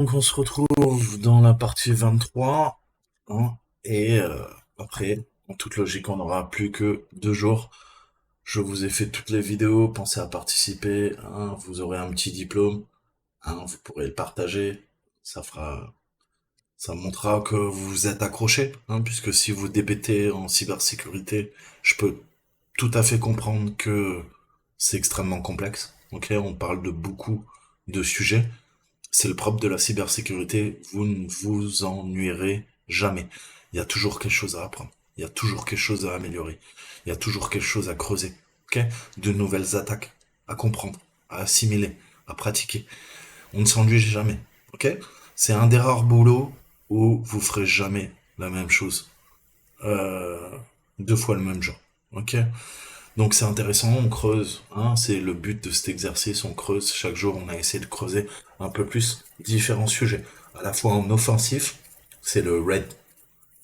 Donc on se retrouve dans la partie 23, hein, et après, en toute logique, on n'aura plus que 2 jours. Je vous ai fait toutes les vidéos, pensez à participer, hein, vous aurez un petit diplôme, hein, vous pourrez le partager, ça montrera que vous vous êtes accroché, hein, puisque si vous débutez en cybersécurité, je peux tout à fait comprendre que c'est extrêmement complexe. Ok, on parle de beaucoup de sujets. C'est le propre de la cybersécurité, vous ne vous ennuierez jamais. Il y a toujours quelque chose à apprendre, il y a toujours quelque chose à améliorer, il y a toujours quelque chose à creuser, ok? De nouvelles attaques à comprendre, à assimiler, à pratiquer. On ne s'ennuie jamais, ok? C'est un des rares boulots où vous ferez jamais la même chose, euh, 2 fois le même genre, ok? Donc c'est intéressant, on creuse, hein, c'est le but de cet exercice, on creuse, chaque jour on a essayé de creuser un peu plus différents sujets, à la fois en offensif, c'est le red,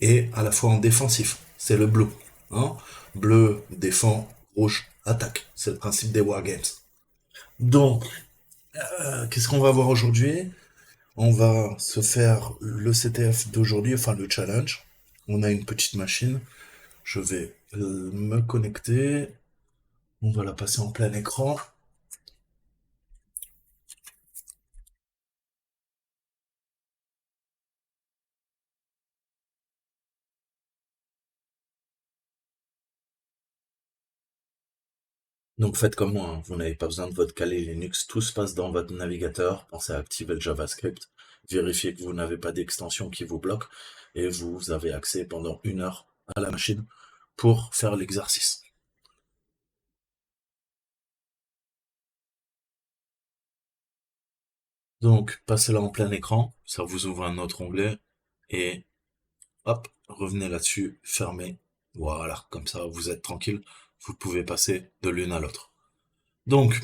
et à la fois en défensif, c'est le blue. Hein. Bleu défend, rouge attaque, c'est le principe des wargames. Donc, qu'est-ce qu'on va voir aujourd'hui? On va se faire le CTF d'aujourd'hui, enfin le challenge. On a une petite machine, je vais me connecter, on va la passer en plein écran. Donc faites comme moi, hein. Vous n'avez pas besoin de votre Kali Linux, tout se passe dans votre navigateur, pensez à activer le JavaScript, vérifiez que vous n'avez pas d'extension qui vous bloque, et vous avez accès pendant 1 heure à la machine pour faire l'exercice. Donc passez-la en plein écran, ça vous ouvre un autre onglet, et hop, revenez là-dessus, fermez, voilà, comme ça vous êtes tranquille, vous pouvez passer de l'une à l'autre. Donc,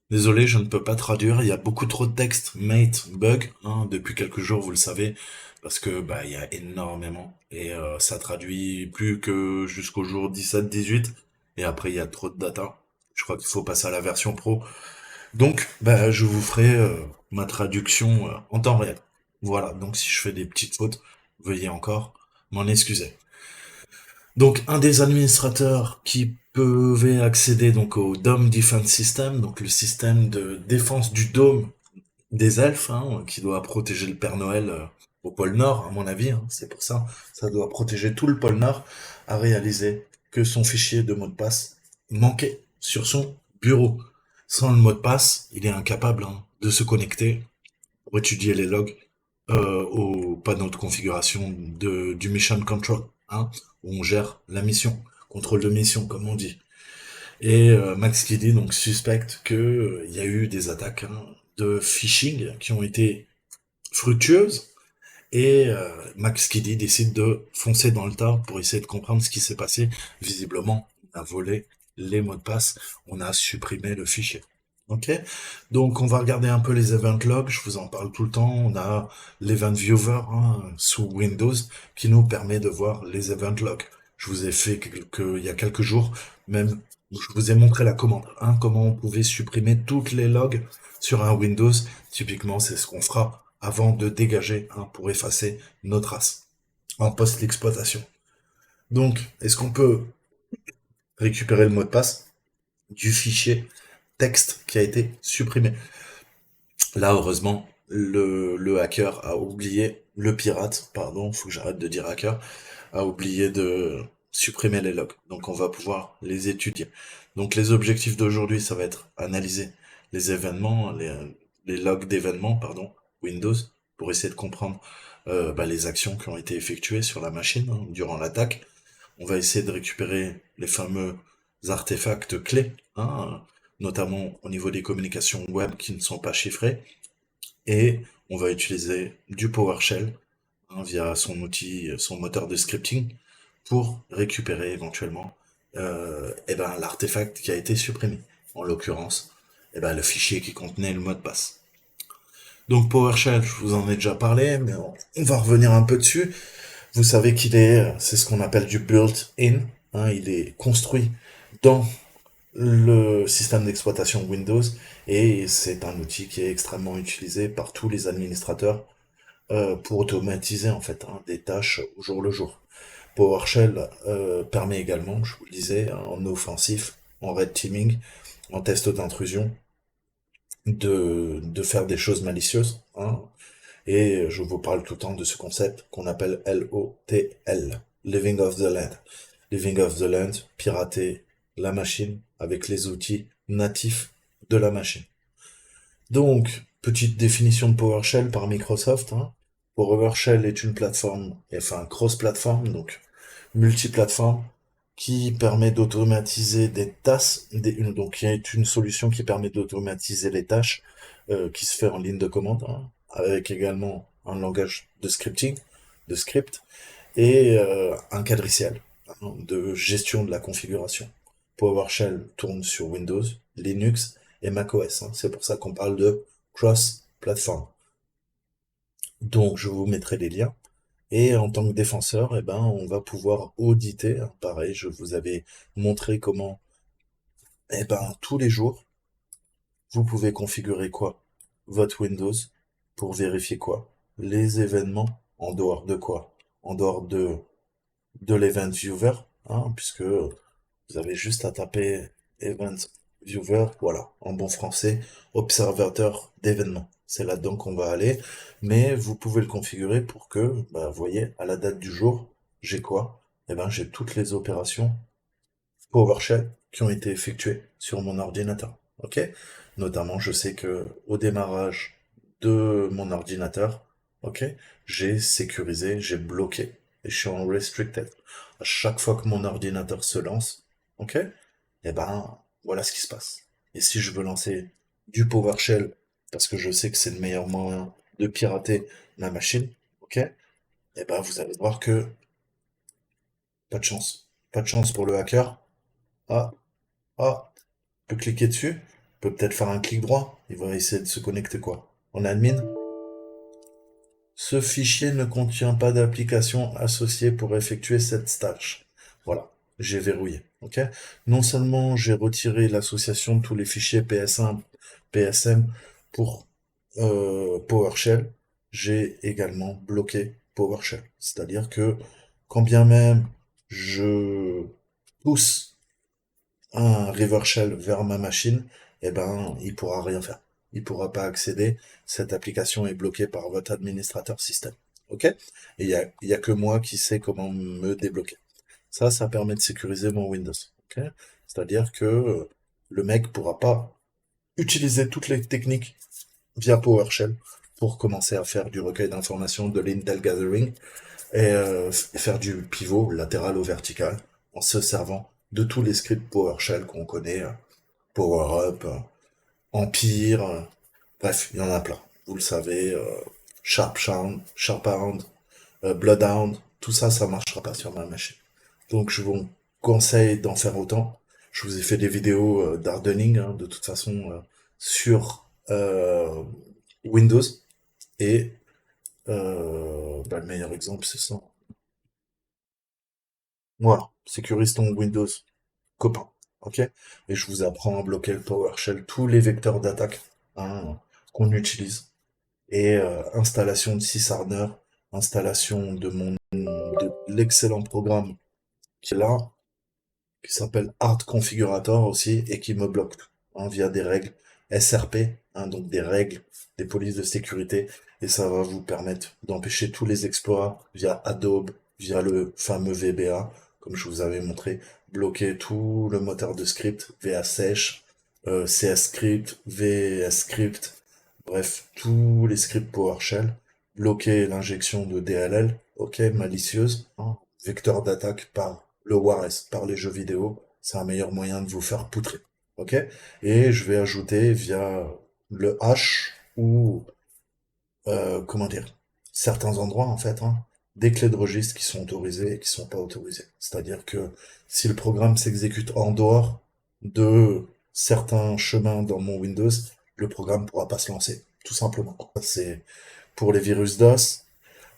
désolé, je ne peux pas traduire, il y a beaucoup trop de texte, mate, bug, hein, depuis quelques jours, vous le savez, parce que bah il y a énormément, et ça traduit plus que jusqu'au jour 17-18, et après il y a trop de data. Je crois qu'il faut passer à la version pro. Donc, bah je vous ferai ma traduction en temps réel. Voilà, donc si je fais des petites fautes, veuillez encore m'en excuser. Donc, un des administrateurs qui pouvait accéder donc au Dome Defense System, donc le système de défense du dôme des elfes, hein, qui doit protéger le Père Noël au pôle Nord, à mon avis, hein, c'est pour ça, ça doit protéger tout le pôle Nord, a réalisé que son fichier de mot de passe manquait sur son bureau. Sans le mot de passe, il est incapable, hein, de se connecter pour étudier les logs au panneau de configuration du Mission Control, hein, où on gère la mission, contrôle de mission, comme on dit. Et Max Kiddy donc suspecte que il y a eu des attaques, hein, de phishing qui ont été fructueuses. Et Max Kiddy décide de foncer dans le tas pour essayer de comprendre ce qui s'est passé. Visiblement, on a volé les mots de passe, on a supprimé le fichier. Ok, donc on va regarder un peu les event logs, je vous en parle tout le temps. On a l'event viewer, hein, sous Windows qui nous permet de voir les event logs. Je vous ai fait il y a quelques jours, même je vous ai montré la commande, hein, comment on pouvait supprimer toutes les logs sur un Windows. Typiquement, c'est ce qu'on fera avant de dégager, hein, pour effacer nos traces en post-exploitation. Donc, est-ce qu'on peut récupérer le mot de passe du fichier texte qui a été supprimé? Là, heureusement, le hacker a oublié, le pirate, pardon, faut que j'arrête de dire hacker, a oublié de supprimer les logs. Donc on va pouvoir les étudier. Donc les objectifs d'aujourd'hui, ça va être analyser les événements, les logs d'événements, pardon, Windows, pour essayer de comprendre bah, les actions qui ont été effectuées sur la machine, hein, durant l'attaque. On va essayer de récupérer les fameux artefacts clés, hein, notamment au niveau des communications web qui ne sont pas chiffrées. Et on va utiliser du PowerShell, hein, via son outil, son moteur de scripting, pour récupérer éventuellement eh ben, l'artefact qui a été supprimé. En l'occurrence, eh ben, le fichier qui contenait le mot de passe. Donc PowerShell, je vous en ai déjà parlé, mais on va revenir un peu dessus. Vous savez qu'il est, c'est ce qu'on appelle du built-in, hein, il est construit dans le système d'exploitation Windows et c'est un outil qui est extrêmement utilisé par tous les administrateurs pour automatiser en fait hein, des tâches au jour le jour. PowerShell permet également, je vous le disais, en offensif, en red teaming, en test d'intrusion, de faire des choses malicieuses. Hein. Et je vous parle tout le temps de ce concept qu'on appelle LOTL, Living off the Land. Living off the Land, pirater la machine avec les outils natifs de la machine. Donc, petite définition de PowerShell par Microsoft. Hein. PowerShell est une plateforme, enfin cross-plateforme, donc multiplateforme, qui permet d'automatiser des tâches, donc qui est une solution qui permet d'automatiser les tâches qui se fait en ligne de commande, hein, avec également un langage de scripting, de script, et un cadriciel hein, de gestion de la configuration. PowerShell tourne sur Windows, Linux et macOS. Hein. C'est pour ça qu'on parle de cross-platform. Donc, je vous mettrai les liens. Et en tant que défenseur, eh ben, on va pouvoir auditer. Hein. Pareil, je vous avais montré comment, eh ben, tous les jours, vous pouvez configurer quoi? Votre Windows pour vérifier quoi? Les événements en dehors de quoi? En dehors de l'Event Viewer, hein, puisque vous avez juste à taper Event Viewer, voilà, en bon français, observateur d'événements. C'est là-dedans qu'on va aller, mais vous pouvez le configurer pour que, bah, vous voyez, à la date du jour, j'ai quoi? Eh ben, j'ai toutes les opérations PowerShell qui ont été effectuées sur mon ordinateur. Ok? Notamment, je sais que au démarrage de mon ordinateur, ok, j'ai sécurisé, j'ai bloqué et je suis en restricted. À chaque fois que mon ordinateur se lance, ok, et ben voilà ce qui se passe. Et si je veux lancer du PowerShell parce que je sais que c'est le meilleur moyen de pirater ma machine, ok, et ben vous allez voir que pas de chance, pas de chance pour le hacker. Ah, ah, peut cliquer dessus, peut peut-être faire un clic droit, il va essayer de se connecter quoi? En admin. Ce fichier ne contient pas d'application associée pour effectuer cette tâche. Voilà, j'ai verrouillé. Ok. Non seulement j'ai retiré l'association de tous les fichiers PS1, PSM pour PowerShell, j'ai également bloqué PowerShell. C'est-à-dire que quand bien même je pousse un reverse shell vers ma machine, eh ben, il pourra rien faire. Il pourra pas accéder. Cette application est bloquée par votre administrateur système. OK? Et il y a que moi qui sais comment me débloquer. Ça permet de sécuriser mon Windows. OK? C'est-à-dire que le mec pourra pas utiliser toutes les techniques via PowerShell pour commencer à faire du recueil d'informations, de l'intel gathering et faire du pivot latéral ou vertical en se servant de tous les scripts PowerShell qu'on connaît, PowerUp, Empire, bref, il y en a plein. Vous le savez, Sharphound, Bloodhound, tout ça, ça marchera pas sur ma machine. Donc je vous conseille d'en faire autant. Je vous ai fait des vidéos d'hardening, hein, de toute façon, sur Windows. Et bah, le meilleur exemple, c'est ça. Voilà, sécurise ton Windows copain, ok? Et je vous apprends à bloquer le PowerShell, tous les vecteurs d'attaque hein, qu'on utilise. Et installation de syshardener, installation de l'excellent programme qui est là, qui s'appelle Hard Configurator aussi, et qui me bloque tout, hein, via des règles SRP, hein, donc des règles, des polices de sécurité, et ça va vous permettre d'empêcher tous les exploits via Adobe, via le fameux VBA, comme je vous avais montré, bloquer tout le moteur de script, VA CS Script, VS Script, bref, tous les scripts PowerShell, bloquer l'injection de DLL, ok, malicieuse, hein, vecteur d'attaque par le Juarez, par les jeux vidéo, c'est un meilleur moyen de vous faire poutrer. Ok? Et je vais ajouter via le hash ou comment dire certains endroits en fait, hein, des clés de registre qui sont autorisées et qui sont pas autorisées. C'est-à-dire que si le programme s'exécute en dehors de certains chemins dans mon Windows, le programme pourra pas se lancer, tout simplement. C'est pour les virus DOS,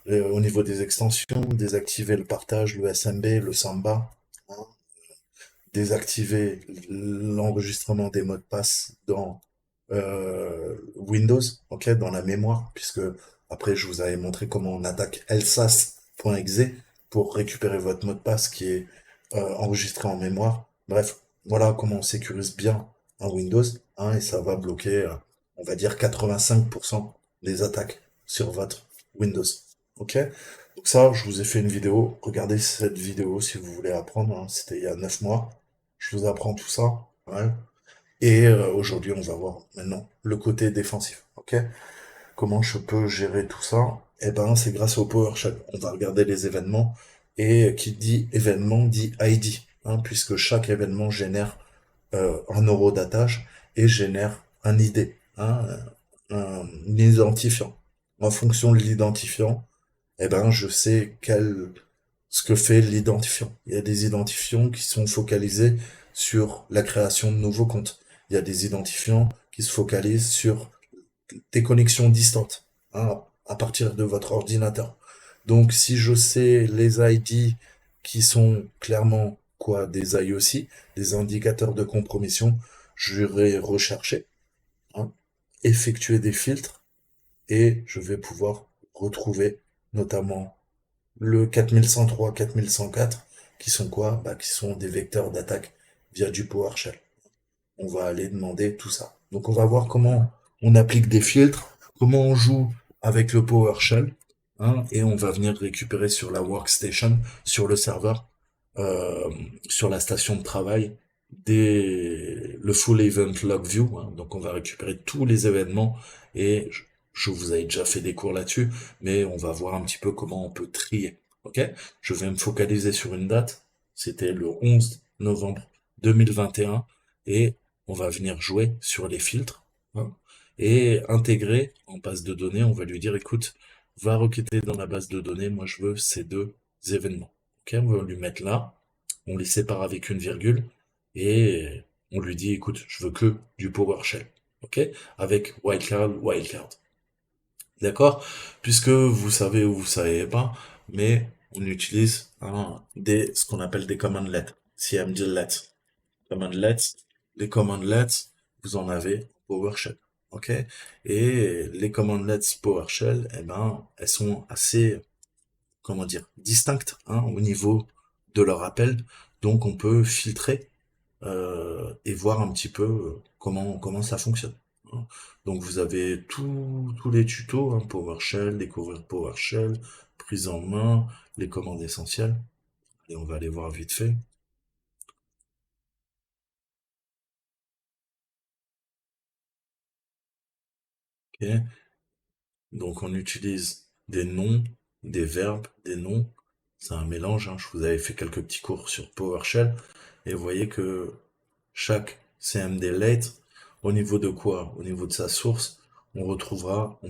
au niveau des extensions, désactiver le partage, le SMB, le Samba, hein, désactiver l'enregistrement des mots de passe dans Windows, ok, dans la mémoire, puisque après je vous avais montré comment on attaque elsas.exe pour récupérer votre mot de passe qui est enregistré en mémoire. Bref, voilà comment on sécurise bien un Windows, hein, et ça va bloquer, on va dire 85% des attaques sur votre Windows. Ok? Donc ça, je vous ai fait une vidéo. Regardez cette vidéo si vous voulez apprendre, hein. C'était il y a 9 mois. Je vous apprends tout ça. Ouais. Et aujourd'hui, on va voir maintenant le côté défensif. Ok? Comment je peux gérer tout ça? Eh ben, c'est grâce au PowerShell. On va regarder les événements. Et qui dit événement dit ID, hein, puisque chaque événement génère un euro d'attache et génère un ID, hein, un identifiant. En fonction de l'identifiant, eh ben, je sais ce que fait l'identifiant. Il y a des identifiants qui sont focalisés sur la création de nouveaux comptes. Il y a des identifiants qui se focalisent sur des connexions distantes, hein, à partir de votre ordinateur. Donc, si je sais les ID qui sont clairement quoi, des IOC, des indicateurs de compromission, je vais rechercher, hein, effectuer des filtres et je vais pouvoir retrouver notamment le 4103, 4104, qui sont quoi? Bah, qui sont des vecteurs d'attaque via du PowerShell. On va aller demander tout ça. Donc on va voir comment on applique des filtres, comment on joue avec le PowerShell, hein, et on va venir récupérer sur la workstation, sur le serveur, euh, sur la station de travail, le full event log view, hein. Donc on va récupérer tous les événements et je vous avais déjà fait des cours là-dessus, mais on va voir un petit peu comment on peut trier. Ok? Je vais me focaliser sur une date. C'était le 11 novembre 2021 et on va venir jouer sur les filtres, hein, et intégrer en base de données. On va lui dire, écoute, va requêter dans la base de données, moi je veux ces deux événements. Ok, on va lui mettre là, on les sépare avec une virgule, et on lui dit, écoute, je veux que du PowerShell. Ok, avec wildcard, wildcard. D'accord? Puisque vous savez ou vous savez pas, mais on utilise, hein, ce qu'on appelle des commandlets, CMDLets. Commandlets, les commandlets, vous en avez PowerShell. Ok? Et les commandlets PowerShell, eh ben, elles sont assez, comment dire, distinctes, hein, au niveau de leur appel. Donc, on peut filtrer et voir un petit peu comment ça fonctionne, hein. Donc, vous avez tous les tutos, hein, PowerShell, découvrir PowerShell, prise en main, les commandes essentielles. Et on va aller voir vite fait. Ok? Donc on utilise des noms, des verbes, des noms. C'est un mélange, hein. Je vous avais fait quelques petits cours sur PowerShell. Et vous voyez que chaque CMD late, au niveau de quoi? Au niveau de sa source, on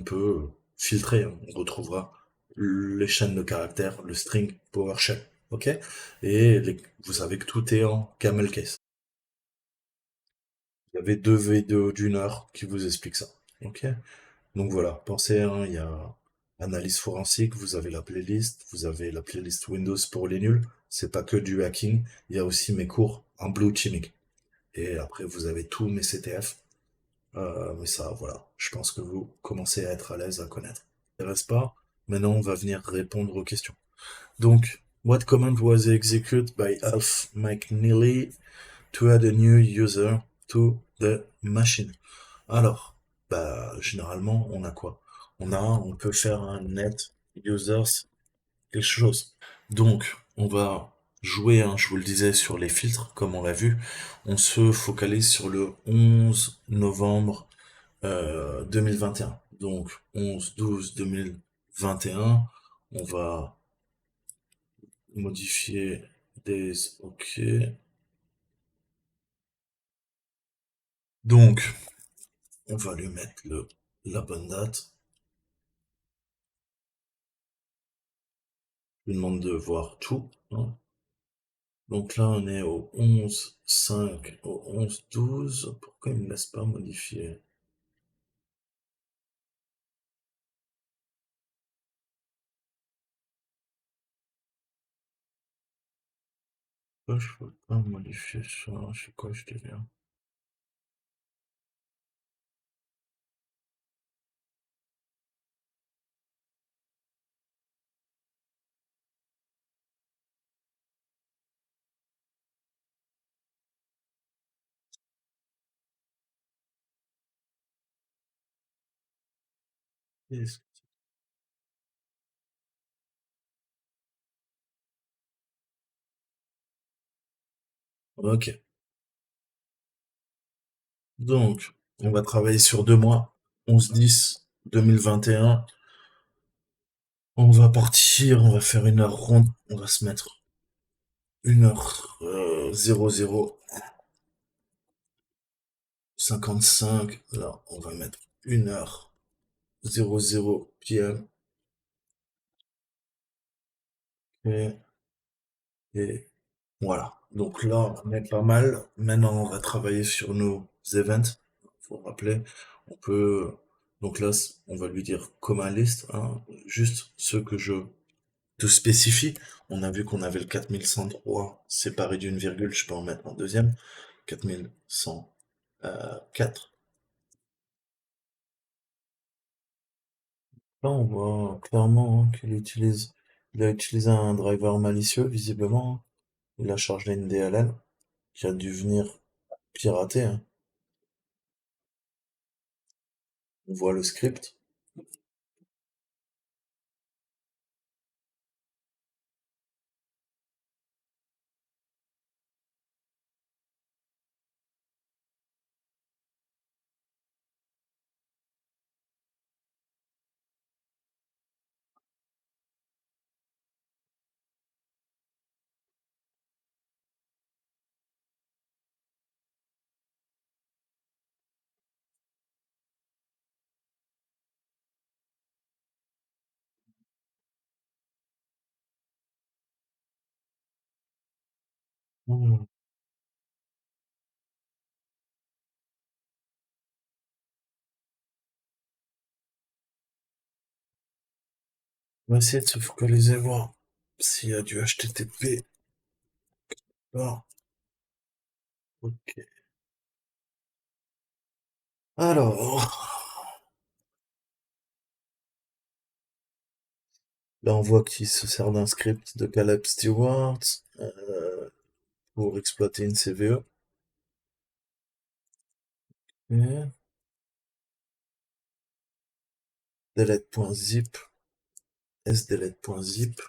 peut filtrer, hein. On retrouvera les chaînes de caractères, le string PowerShell. Ok? Et vous savez que tout est en camel case. Il y avait deux vidéos d'1 heure qui vous expliquent ça. Ok? Donc voilà, pensez, hein, il y a analyse forensique, vous avez la playlist Windows pour les nuls. C'est pas que du hacking, il y a aussi mes cours en blue teaming. Et après, vous avez tous mes CTF. Mais ça, voilà, je pense que vous commencez à être à l'aise à connaître. Ça reste pas. Maintenant, on va venir répondre aux questions. Donc, what command was executed by Alf McNeely to add a new user to the machine? Alors, bah, généralement, on a quoi? On peut faire un net users quelque chose. Donc, on va jouer, hein, je vous le disais, sur les filtres, comme on l'a vu. On se focalise sur le 11 novembre 2021. Donc, 11-12-2021, on va modifier des... OK. Donc, on va lui mettre la bonne date. Je lui demande de voir tout, hein. Donc là, on est au 11-5, au 11-12. Pourquoi il ne me laisse pas modifier? Je peux pas modifier ça, c'est quoi je délire? Qu'est-ce- Ok, donc on va travailler sur 2 mois, 11-10-2021. On va partir, on va faire une heure ronde, on va se mettre 1h 00 55. Là, on va mettre 1h 00 PM. Et, et voilà. Donc là, on est pas mal. Maintenant, on va travailler sur nos events. Faut rappeler, on peut. Donc là, on va lui dire comme list, hein, juste ceux que je te spécifie. On a vu qu'on avait le 4103 séparé d'une virgule. Je peux en mettre un deuxième. 4104. Là, on voit clairement hein, il a utilisé un driver malicieux, visiblement, hein. Il a chargé une DLL qui a dû venir pirater, hein. On voit le script. Hmm. On va essayer de se focaliser, voir s'il y a du HTTP. Ah, ok. Alors, là on voit qu'il se sert d'un script de Caleb Stewart pour exploiter une CVE. Et delete.zip, sdelete.zip.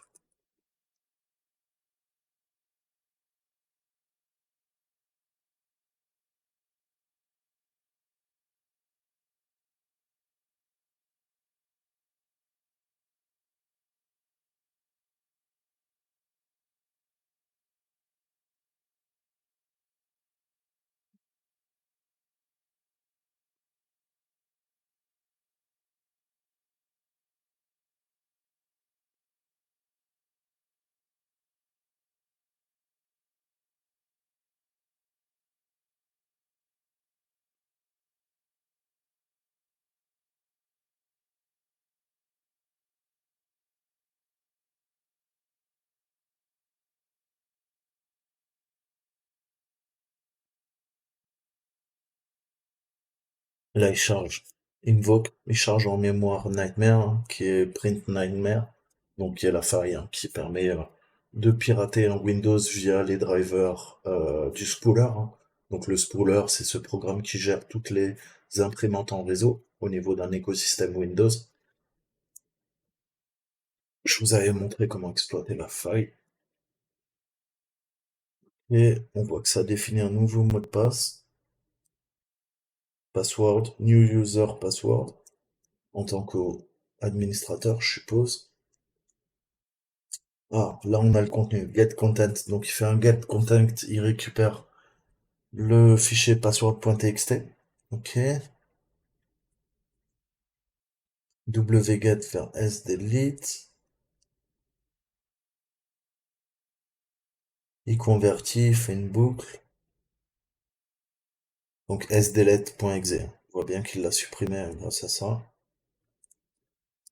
Là, il charge Invoke, il charge en mémoire Nightmare, hein, qui est Print Nightmare, donc qui est la faille hein, qui permet de pirater un Windows via les drivers du spooler, hein. Donc le spooler, c'est ce programme qui gère toutes les imprimantes en réseau au niveau d'un écosystème Windows. Je vous avais montré comment exploiter la faille. Et on voit que ça définit un nouveau mot de passe, password, new user password, en tant qu'administrateur, je suppose. Ah, là on a le contenu, get content. Donc il fait un get content, il récupère le fichier password.txt. Ok. Wget vers sdelete. Il convertit, il fait une boucle. Donc sdelete.exe. On voit bien qu'il l'a supprimé grâce à ça.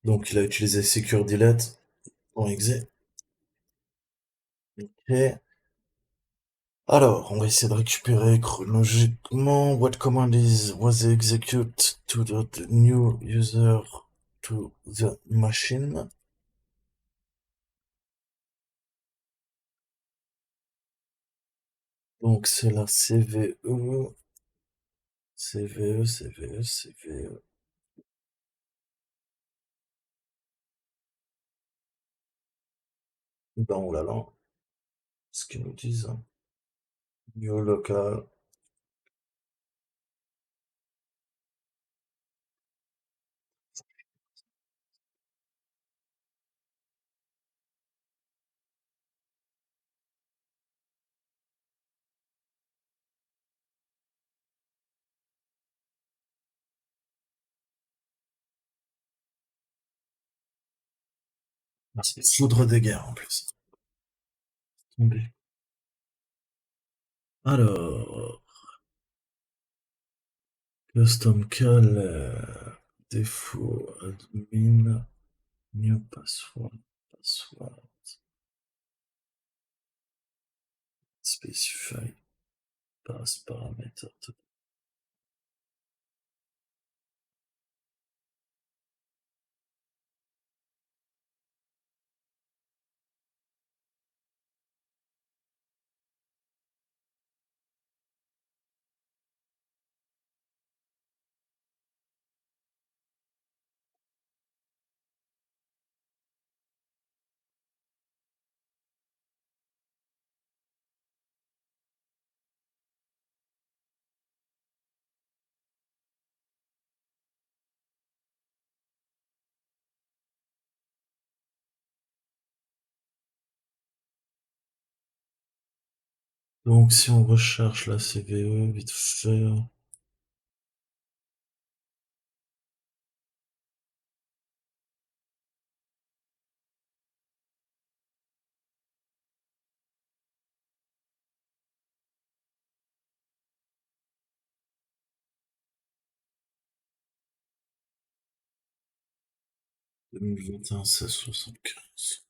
Donc il a utilisé securedelete.exe. Ok. Alors, on va essayer de récupérer chronologiquement. What command was executed to the new user to the machine? Donc, c'est la CVE, CVE, CVE, CVE. Ben, on l'a là. Ce qu'ils nous disent. New local. Ah, c'est foudre de guerre en plus. Tombé. Alors, custom cal, défaut, admin, new password, password, specify, pass paramètre. Donc, si on recherche la CVE, vite fait, 2021, 1675.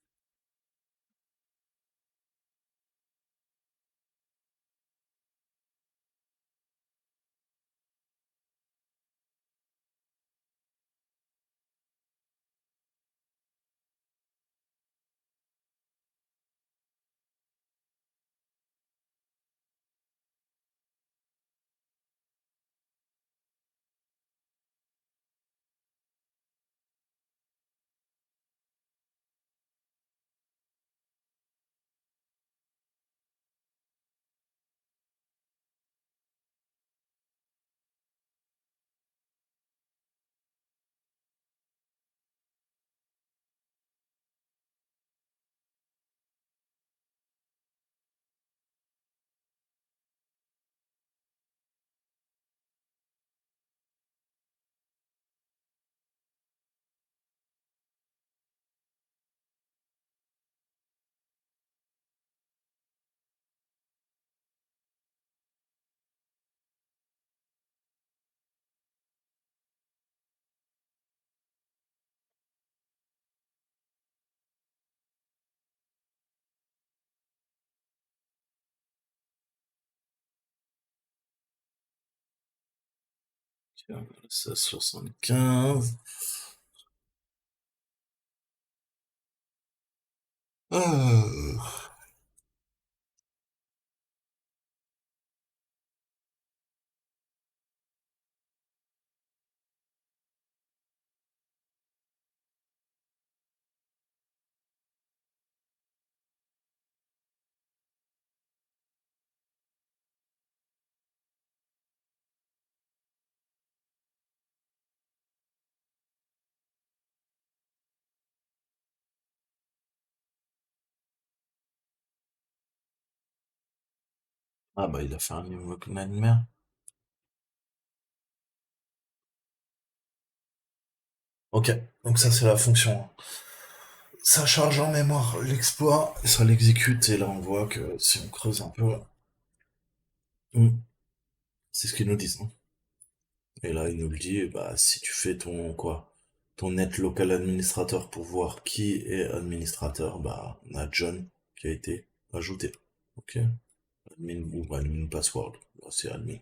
Tiens, 1675. Ah. Ah bah il a fait un niveau nightmare. Ok, donc ça c'est la fonction. Ça charge en mémoire l'exploit, ça l'exécute et là on voit que si on creuse un peu, c'est ce qu'ils nous disent, hein. Et là il nous le dit, bah si tu fais ton quoi, ton net local administrateur pour voir qui est administrateur, bah on a John qui a été ajouté. Ok. Admin ou admin password. Bon, c'est admin.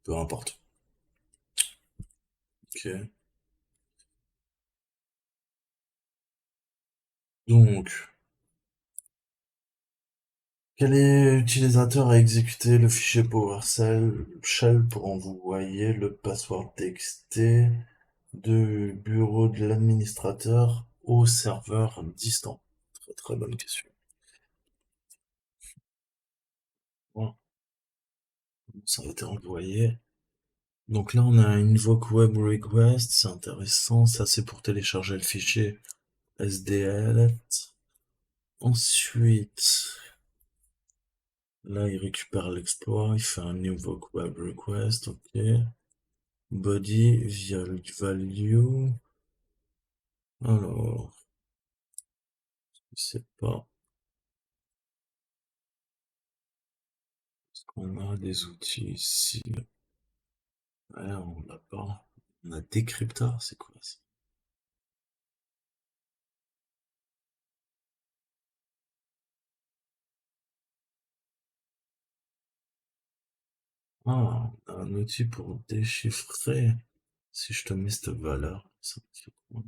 Peu importe. Ok. Donc, quel est utilisateur a exécuté le fichier PowerShell pour envoyer le password TXT du bureau de l'administrateur au serveur distant? Très très bonne question. Voilà, ça a été envoyé. Donc là, on a invoke web request, c'est intéressant. Ça, c'est pour télécharger le fichier SDL. Ensuite, là, il récupère l'exploit, il fait un invoke web request, ok. Body, value. Alors, je sais pas. Est-ce qu'on a des outils ici? Ouais, on l'a pas. On a Decryptor, c'est quoi ça? Ah, on a un outil pour déchiffrer. Si je te mets cette valeur, ça me fait quoi?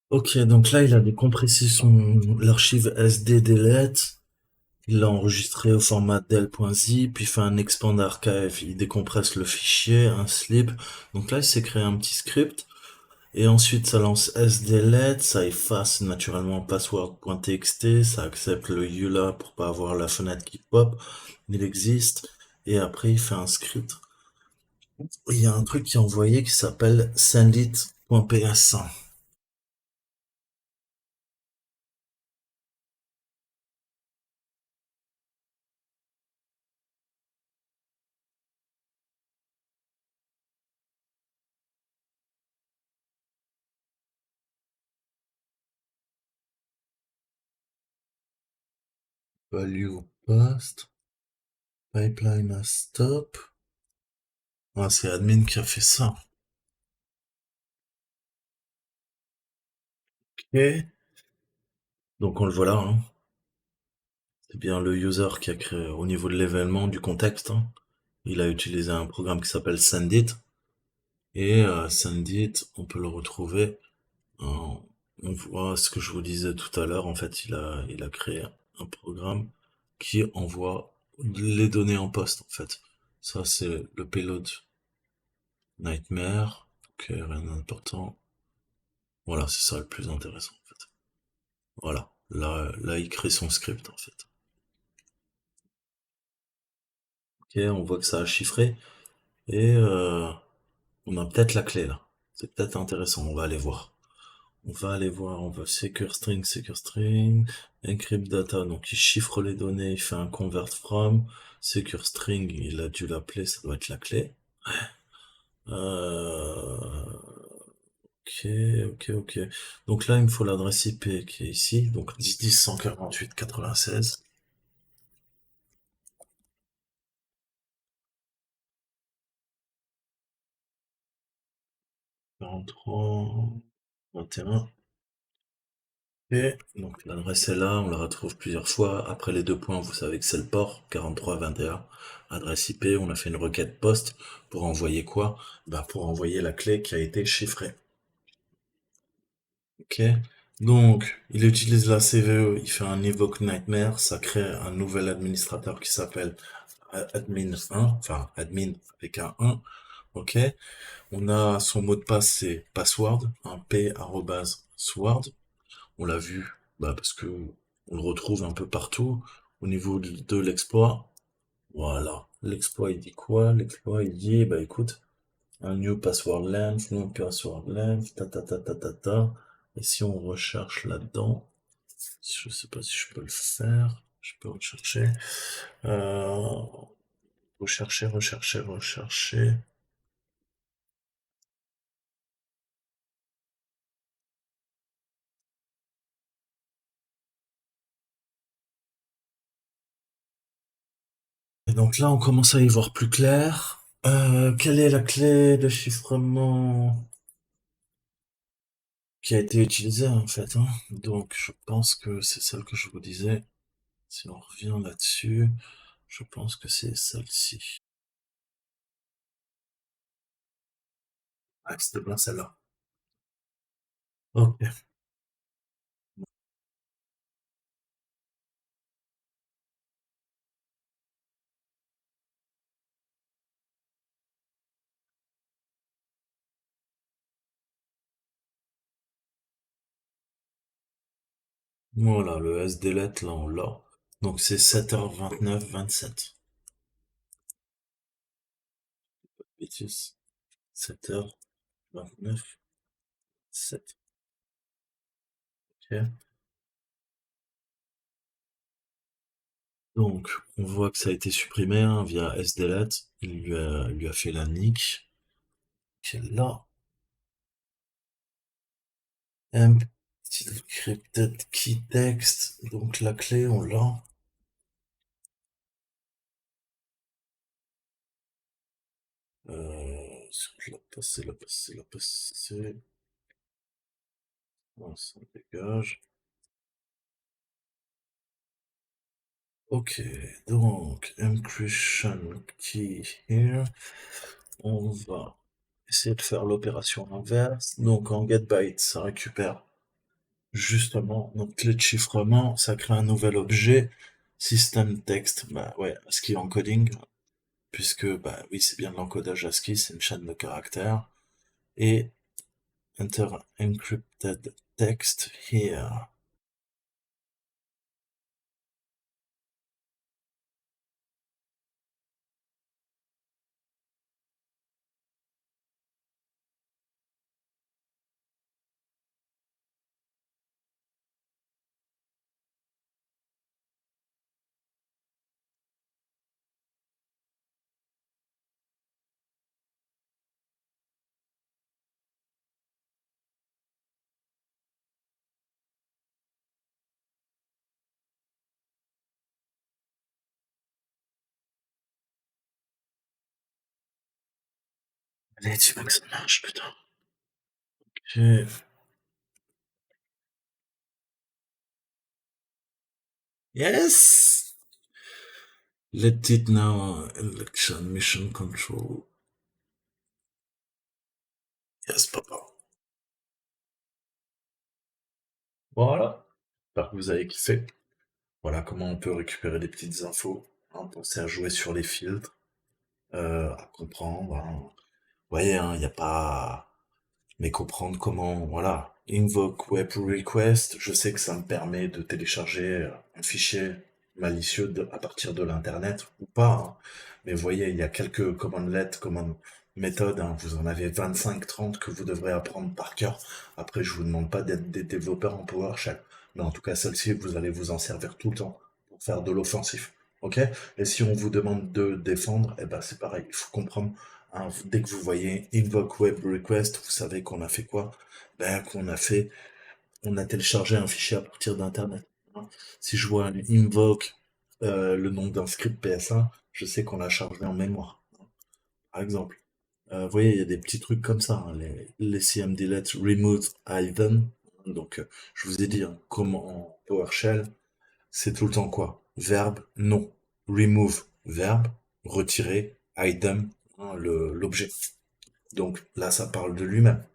Ok, donc là, il a décompressé l'archive SD delete. Il l'a enregistré au format del.zip, puis fait un expand archive. Il décompresse le fichier, un slip. Donc là, il s'est créé un petit script. Et ensuite, ça lance sdelete, ça efface naturellement password.txt, ça accepte le EULA pour pas avoir la fenêtre qui pop. Il existe. Et après, il fait un script. Il y a un truc qui est envoyé qui s'appelle sendit.ps. Value post, pipeline à stop. Ah, c'est admin qui a fait ça. Ok. Donc on le voit là, hein. C'est bien le user qui a créé au niveau de l'événement, du contexte, hein. Il a utilisé un programme qui s'appelle Sendit. Et Sendit, on peut le retrouver. On voit ce que je vous disais tout à l'heure. En fait, il a créé un programme qui envoie les données en poste, en fait. Ça, c'est le payload nightmare. Ok, rien d'important. Voilà, c'est ça le plus intéressant, en fait. Voilà. Là, il crée son script, en fait. Ok, on voit que ça a chiffré. Et on a peut-être la clé, là. C'est peut-être intéressant, on va aller voir. On va secure string, encrypt data, donc il chiffre les données, il fait un convert from, secure string, il a dû l'appeler, ça doit être la clé. Ok, ok. Donc là, il me faut l'adresse IP qui est ici, donc 10.10.148.96. 43, 21. Et donc l'adresse est là, on la retrouve plusieurs fois. Après les deux points, vous savez que c'est le port, 4321. Adresse IP, on a fait une requête post pour envoyer quoi? Bah pour envoyer la clé qui a été chiffrée. Ok. Donc, il utilise la CVE, il fait un invoke nightmare, ça crée un nouvel administrateur qui s'appelle admin 1, enfin admin avec un 1. Ok. On a son mot de passe, c'est password, un p@sword. On l'a vu, bah parce que on le retrouve un peu partout au niveau de l'exploit. Voilà. L'exploit, il dit quoi? L'exploit, il dit, bah écoute, un new password length, ta ta ta ta ta ta. Et si on recherche là-dedans, je sais pas si je peux le faire. Je peux rechercher. Euh, rechercher. Et donc là, on commence à y voir plus clair. Quelle est la clé de chiffrement qui a été utilisée en fait, hein? Donc je pense que c'est celle que je vous disais. Si on revient là-dessus, je pense que c'est celle-ci. Ah, c'était bien celle-là. Ok. Voilà, le SDLET, là, on l'a. Donc c'est 7h29-27. Bêtise. 7h29, 7. Ok. Donc, on voit que ça a été supprimé hein, via SDLET. Il lui a fait la nick. Qui est là. Encrypted key text. Donc la clé, on l'a. La passer. On s'en dégage. Ok, donc encryption key here. On va essayer de faire l'opération inverse. Donc en getByte, ça récupère justement notre clé de chiffrement, ça crée un nouvel objet. System text, bah ouais, ASCII encoding, puisque bah oui, c'est bien de l'encodage ASCII, c'est une chaîne de caractères. Et enter encrypted text here. Allez, dis-moi que ça marche, putain. Ok. Yes! Let it now, election mission control. Yes, papa. Voilà. J'espère que vous avez kiffé. Voilà comment on peut récupérer des petites infos. Hein, penser à jouer sur les filtres, à comprendre. Hein. Vous voyez, hein, il n'y a pas... Mais comprendre comment, voilà, invoke web request, je sais que ça me permet de télécharger un fichier malicieux à partir de l'internet ou pas. Hein. Mais vous voyez, il y a quelques commandlets, command méthodes, hein. Vous en avez 25-30 que vous devrez apprendre par cœur. Après, je vous demande pas d'être des développeurs en PowerShell. Mais en tout cas, celle-ci, vous allez vous en servir tout le temps pour faire de l'offensif. Ok? Et si on vous demande de défendre, eh ben, c'est pareil. Il faut comprendre hein, dès que vous voyez invoke web request, vous savez qu'on a fait quoi? Ben, on a téléchargé un fichier à partir d'internet. Hein. Si je vois un invoke le nom d'un script PS1, je sais qu'on l'a chargé en mémoire. Hein, par exemple. Vous voyez, il y a des petits trucs comme ça, hein, les cmdlet remove item. Donc, je vous ai dit, hein, comme en PowerShell, c'est tout le temps quoi? Verbe, non. Remove, verbe. Retirer, item, hein, l'objet. Donc là, ça parle de lui-même.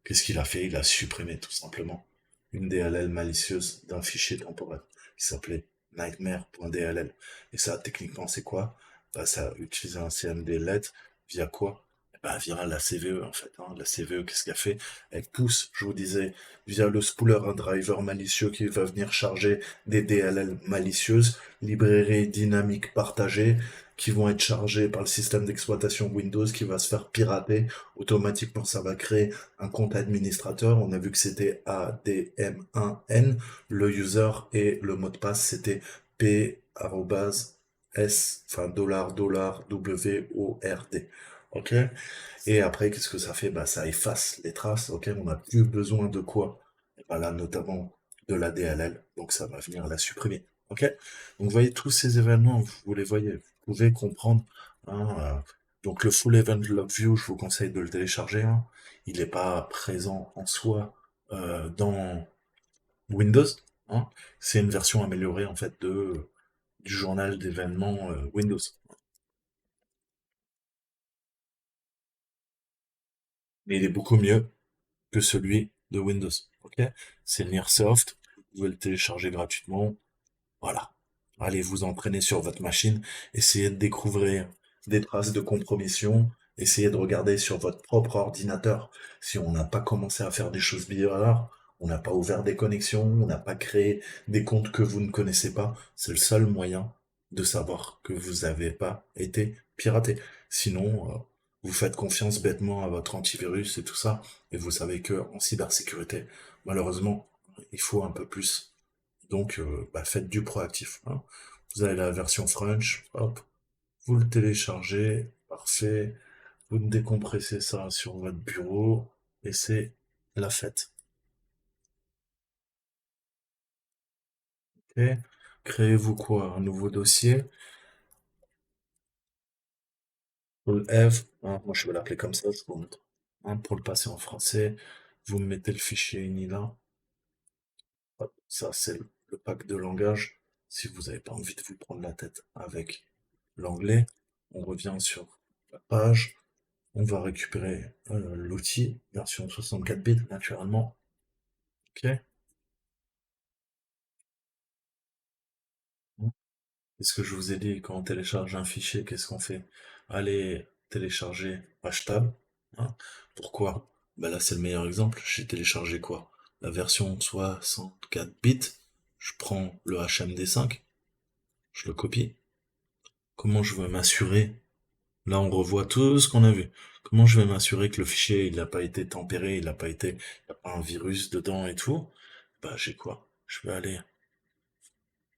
Qu'est-ce qu'il a fait? Il a supprimé tout simplement une DLL malicieuse d'un fichier temporel qui s'appelait nightmare.dll. Et ça, techniquement, c'est quoi? Bah, ça a utilisé un CMD LED via quoi? Bah, via la CVE en fait. Hein. La CVE, qu'est-ce qu'elle fait? Elle pousse, je vous disais, via le spooler un driver malicieux qui va venir charger des DLL malicieuses, librairies dynamiques partagées, qui vont être chargées par le système d'exploitation Windows qui va se faire pirater. Automatiquement, ça va créer un compte administrateur. On a vu que c'était ADM1N, le user, et le mot de passe, c'était P, arrobase, S, enfin $, OK? Et après, qu'est-ce que ça fait? Bah, ça efface les traces, OK? On n'a plus besoin de quoi? Et bah là, notamment de la DLL, donc ça va venir la supprimer, OK? Donc, vous voyez, tous ces événements, vous les voyez, vous pouvez comprendre, hein, donc le Full Event Log View, je vous conseille de le télécharger, hein. Il n'est pas présent en soi dans Windows, hein. C'est une version améliorée, en fait, du journal d'événements Windows. Mais il est beaucoup mieux que celui de Windows. Ok? C'est Nearsoft. Vous pouvez le télécharger gratuitement. Voilà. Allez vous entraîner sur votre machine. Essayez de découvrir des traces de compromission. Essayez de regarder sur votre propre ordinateur si on n'a pas commencé à faire des choses bizarres. On n'a pas ouvert des connexions, on n'a pas créé des comptes que vous ne connaissez pas. C'est le seul moyen de savoir que vous n'avez pas été piraté. Sinon, vous faites confiance bêtement à votre antivirus et tout ça, et vous savez que en cybersécurité, malheureusement, il faut un peu plus. Donc, bah, faites du proactif, hein. Vous avez la version French, hop, vous le téléchargez, parfait. Vous décompressez ça sur votre bureau, et c'est la fête. Ok. Créez-vous quoi? Un nouveau dossier. Full F, hein, moi je vais l'appeler comme ça, je vous montre. Hein, pour le passer en français, vous mettez le fichier ini là. Hop, ça, c'est le pack de langage. Si vous n'avez pas envie de vous prendre la tête avec l'anglais, on revient sur la page. On va récupérer l'outil, version 64 bits, naturellement. OK. Qu'est-ce que je vous ai dit? Quand on télécharge un fichier, qu'est-ce qu'on fait? Allez télécharger HTAB, hein. Pourquoi? Bah là, c'est le meilleur exemple. J'ai téléchargé quoi? La version 64 bits. Je prends le HMD5, je le copie. Comment je vais m'assurer? Là, on revoit tout ce qu'on a vu. Comment je vais m'assurer que le fichier, il n'a pas été tempéré, il n'a pas été, il n'y a pas un virus dedans et tout? Bah, j'ai quoi? Je vais aller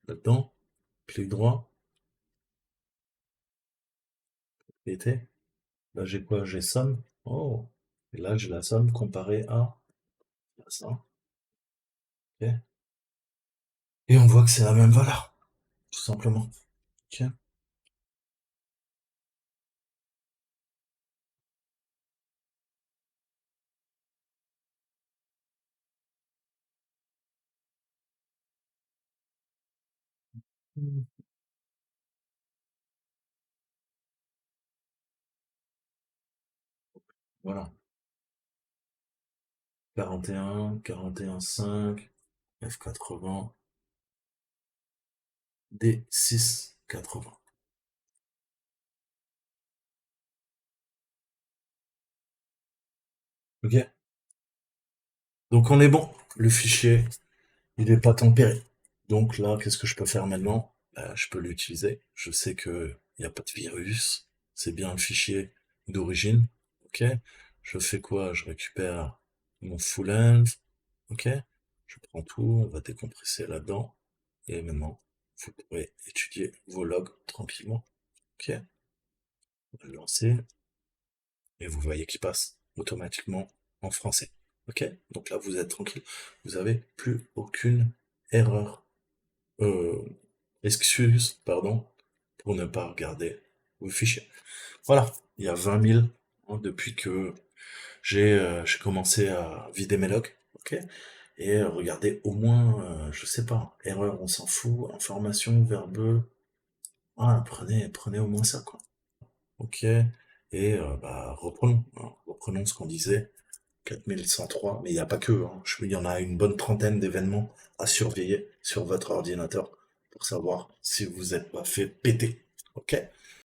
là-dedans, clic droit, péter. Là, j'ai quoi? J'ai somme. Oh. Et là, j'ai la somme comparée à ça. Ok. Et on voit que c'est la même valeur, tout simplement. Ok. Hmm. Voilà. 41, 5, F80, D680. Ok. Donc on est bon. Le fichier, il n'est pas tempéré. Donc là, qu'est-ce que je peux faire maintenant? Je peux l'utiliser. Je sais que il n'y a pas de virus. C'est bien le fichier d'origine. Ok. Je fais quoi? Je récupère mon full length. Ok. Je prends tout. On va décompresser là-dedans. Et maintenant, vous pourrez étudier vos logs tranquillement. Ok. On va le lancer. Et vous voyez qu'il passe automatiquement en français. Ok. Donc là, vous êtes tranquille. Vous avez plus aucune erreur. Euh, excuse, pardon, pour ne pas regarder vos fichiers. Voilà, il y a 20 000 hein, depuis que j'ai commencé à vider mes logs, ok? Et regardez au moins, je sais pas, erreur, on s'en fout, information, verbeux, ah, prenez au moins ça, quoi. Ok, et bah, reprenons, hein, reprenons ce qu'on disait, 4103, mais il n'y a pas que, hein, il y en a une bonne trentaine d'événements à surveiller sur votre ordinateur pour savoir si vous n'êtes pas fait péter. Ok?